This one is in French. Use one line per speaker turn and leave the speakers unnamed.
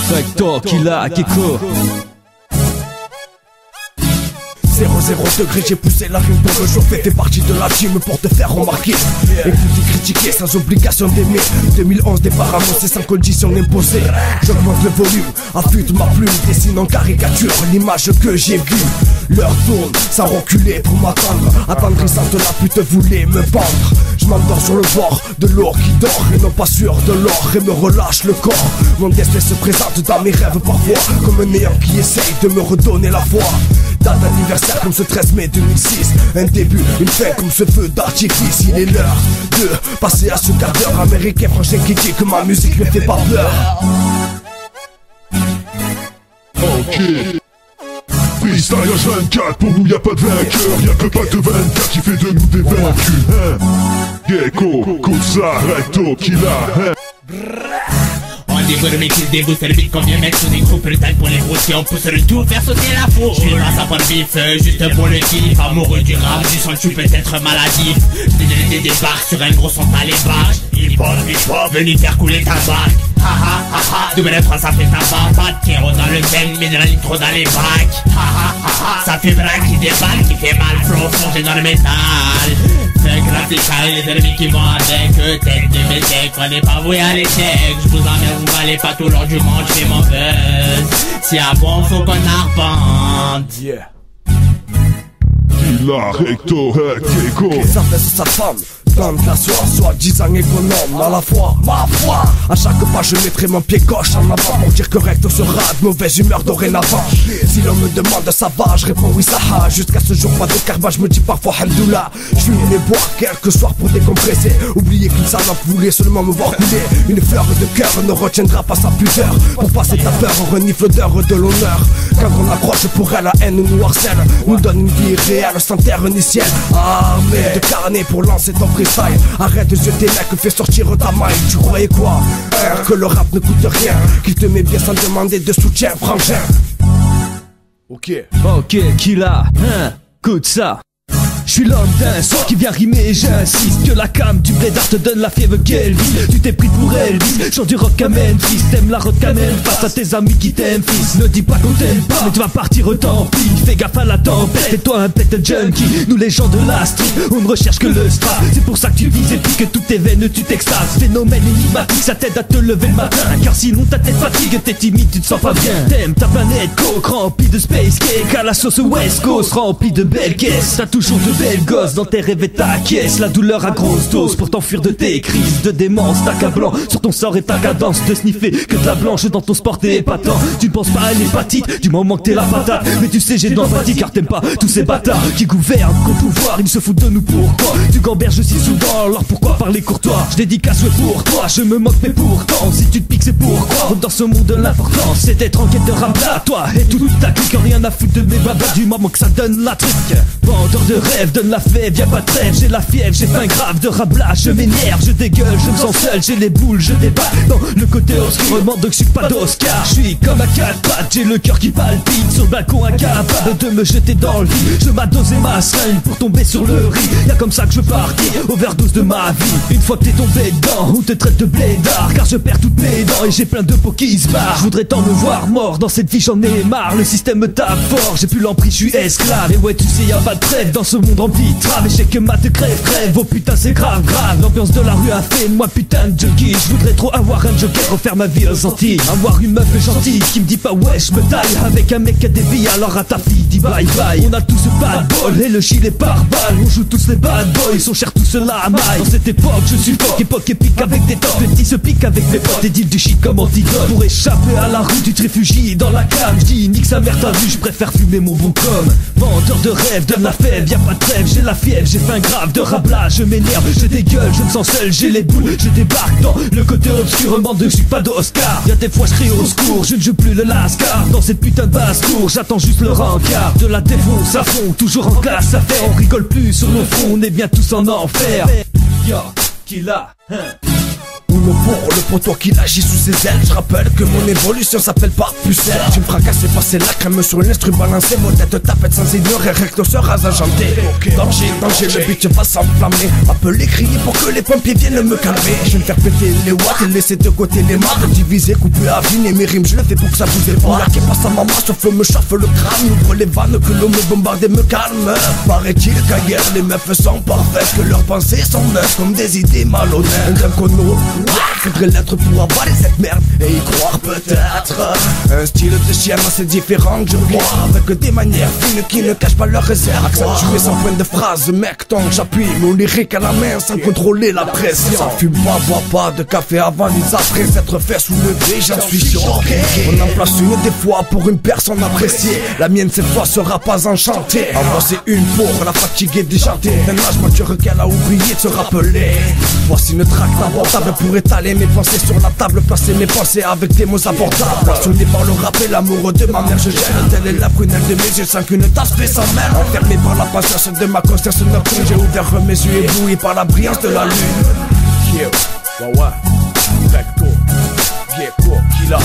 Recto, Killa, Keko.
0 degré, j'ai poussé la rime pour me chauffer. Fais partie de la team pour te faire remarquer. Écouter, critiquer sans obligation d'aimer. 2011 départ annoncé sans condition imposée. J'augmente le volume, affûte ma plume, dessine en caricature l'image que j'ai vue. L'heure tourne sans reculer pour m'attendre. Attendrissante, la pute voulait me pendre. Je m'endors sur le bord de l'eau qui dort et non pas sûr de l'or et me relâche le corps. Mon destin se présente dans mes rêves parfois comme un néant qui essaye de me redonner la foi. Date d'anniversaire comme ce 13 mai 2006. Un début, une fin comme ce feu d'artifice. Il est l'heure de passer à ce quart d'heure américain franchement qui dit que ma musique ne fait pas peur.
Ok. Freestyle H24, pour nous y'a pas de vainqueur. Y'a que pas de 24 qui fait de nous des vaincus, hein. Gecko, Kutsa, Recto, Killa, hein.
On dévoile mes kills, des boosts, le beat qu'on vient mettre sous des groupes, le tag pour les grossis, on pousse le tout, faire sauter la fourche. J'suis là, ça prend le bif, juste pour le kiff. Amoureux du rap, du son, tu peux être maladif. Des débarques sur un gros son, t'as les barges. Hip-hop, venu faire couler ta barque. Ha ha ha ha, double F3 ça fait tabac. Pas de kéro dans le thème, mais de la nitro dans les bacs. Ha ha ha ha, ça fait braque qui déballe, qui fait mal, flow plongé dans le métal. Fait graphique et les ennemis qui vont avec eux, tête de mes decks, on n'est pas voué à l'échec. J'vous emmerde, vous valez pas tout l'or du monde, j'fais mon buzz. Si à bon, faut qu'on arpente.
Yeah.
Killa, Recto, Gecko.
Ça fait sa femme. Dans de la soie, soi-disant économe à la fois, ma foi. À chaque pas je mettrai mon pied gauche en avant pour dire que Recto sera de mauvaise humeur dorénavant. Si l'on me demande ça va, je réponds oui ça va. Jusqu'à ce jour pas de carbone, je me dis parfois hamdoullah. Je suis venu boire quelques soirs pour décompresser. Oubliez qu'une salope voulait seulement me voir couler. Une fleur de cœur ne retiendra pas sa pudeur. Pour passer ta peur, on renifle d'heure de l'honneur. Quand on accroche pour elle, la haine nous harcèle. Nous donne une vie réelle sans terre ni ciel. Armée de carnet pour lancer ton freestyle. Arrête de jeter mecs, fais sortir ta maille. Tu croyais quoi, que le rap ne coûte rien, qu'il te met bien sans demander de soutien, frangin. Ok,
Killa, hein, écoute ça. J'suis l'homme d'un son qui vient rimer et j'insiste que la cam du blédard te donne la fièvre qu'elle vit. Tu t'es pris pour Elvis, chante du rock à Memphis. T'aimes la rock à Memphis face à tes amis qui t'aiment fils. Ne dis pas qu'on t'aime pas, mais tu vas partir tant pis. Fais gaffe à la tempête, et toi un pète junkie. Nous les gens de la street, on ne recherche que le strat. C'est pour ça que tu vises et puis que toutes tes veines tu t'extases. Phénomène énigmatique, ça t'aide à te lever le matin. Car sinon ta tête fatigue, t'es timide, tu te sens pas bien. T'aimes ta planète coke remplie de space cake à la sauce West Coast remplie de belles caisses. T'as toujours de belle gosse dans tes rêves et ta caisse. La douleur à grosse dose pour t'enfuir de tes crises de démence. T'accablant sur ton sort et ta cadence de sniffer que de la blanche dans ton sport t'es épatant. Tu ne penses pas à l'hépatite du moment que t'es la patate. Mais tu sais j'ai de l'empathie car t'aimes pas tous ces bâtards qui gouvernent qu'au pouvoir ils se foutent de nous. Pourquoi tu gamberges si souvent, alors pourquoi parler courtois? Je dédicace pour toi, je me moque mais pourtant si tu te piques c'est pourquoi. Dans ce monde de l'importance c'est d'être en quête de rap là. Toi et toute ta clique rien à foutre de mes babas du moment que ça donne la trique. Vendeur de rêve, donne la fève, y'a pas de trêve. J'ai la fièvre, j'ai faim grave de rablage. Je m'énerve, je dégueule, je me sens seul. J'ai les boules, je débat dans le côté obscurement donc je suis pas d'Oscar. Je suis comme un quatre pattes, j'ai le cœur qui palpite. Sur le balcon incapable de me jeter dans le vide. Je m'a dosé ma seringue pour tomber sur le riz. Y'a comme ça que je partir, overdose de ma vie. Une fois que t'es tombé dedans, on te traite de blédard. Car je perds toutes mes dents et j'ai plein de peaux qui se barrent. Je voudrais tant me voir mort, dans cette vie j'en ai marre. Le système me tape fort, j'ai plus l'emprise, je suis esclave. Et ouais tu sais y'a pas de trêve dans ce monde rempli de traves. Et j'ai que mat crève, oh putain c'est grave, grave. L'ambiance de la rue a fait de moi putain de junkie. Je voudrais trop avoir un joker, refaire ma vie aux Antilles. Avoir une meuf gentille qui me dit pas ouais je me taille. Avec un mec qui a des billes alors à ta fille dis bye bye. On a tous ce bad ball et le gilet par balle. On joue tous les bad boys, ils sont chers tous cela à maille. Dans cette époque je suis fuck, époque épique avec des tops. Le petit se pique avec mes potes et deal du shit comme antidote. Pour échapper à la rue tu te réfugies dans la cam. J'dis nique sa mère t'as vu, je préfère fumer mon bon com. Vendeur de rêve, donne la fève, y'a pas de trêve. J'ai la fièvre, j'ai faim grave de rablage. Je m'énerve, je dégueule, je me sens seul, j'ai les boules. Je débarque dans le côté obscurement de je suis pas d'Oscar. Y'a des fois je crie au secours, je ne joue plus le lascar. Dans cette putain de basse-cour, j'attends juste le rencard. De la défonce à fond, toujours en classe à faire. On rigole plus sur le front, on est bien tous en enfer. Yo, Killa, hein.
Uno pour le poteau qui agit sous ses ailes. Je rappelle que mon évolution s'appelle pas pucelle. Tu me fracasses et passer la crème sur l'instru balancé. Vos têtes tapette sans ignorer, recto sera agenté. Danger, danger, le beat va s'enflammer. Appelez, crier pour que les pompiers viennent me calmer. Je vais me faire péter les watts et laisser de côté les marques. Diviser, couper, affiner mes rimes, je le fais pour que ça vous évoque. Qui passe à ma main, chauffe, me chauffe le crâne. Ouvre les vannes, que l'eau me bombarde et me calme. Paraît-il qu'ailleurs les meufs sont parfaites, que leurs pensées sont neuves comme des idées malhonnêtes. Un cono, faudrait l'être pour avaler cette merde et y croire peut-être. Un style de chien assez différent que je vois, avec des manières fines qui ne cachent pas leurs réserves. Accentué sans point de phrase, mec, tant que j'appuie mon lyrique à la main sans contrôler la pression. Ça fume pas, bois pas de café avant ni après s'être fait soulever, j'en suis choqué. On en place une des fois pour une personne appréciée. La mienne cette fois sera pas enchantée. En voici une pour la fatiguée déchantée d'un âge mature qu'elle a oublié de se rappeler. Voici une traque abordable pour étaler mes pensées sur la table, placer mes pensées avec des mots abordables. Passionné par le rap et l'amour de ma mère, je gêne. Telle est la prunelle de mes yeux sans qu'une tasse fait sans mêle. Enfermé par la patience de ma conscience nocturne, j'ai ouvert mes yeux éblouis par la brillance de la lune. Yeah, ouais, Recto, Gecko, Killa.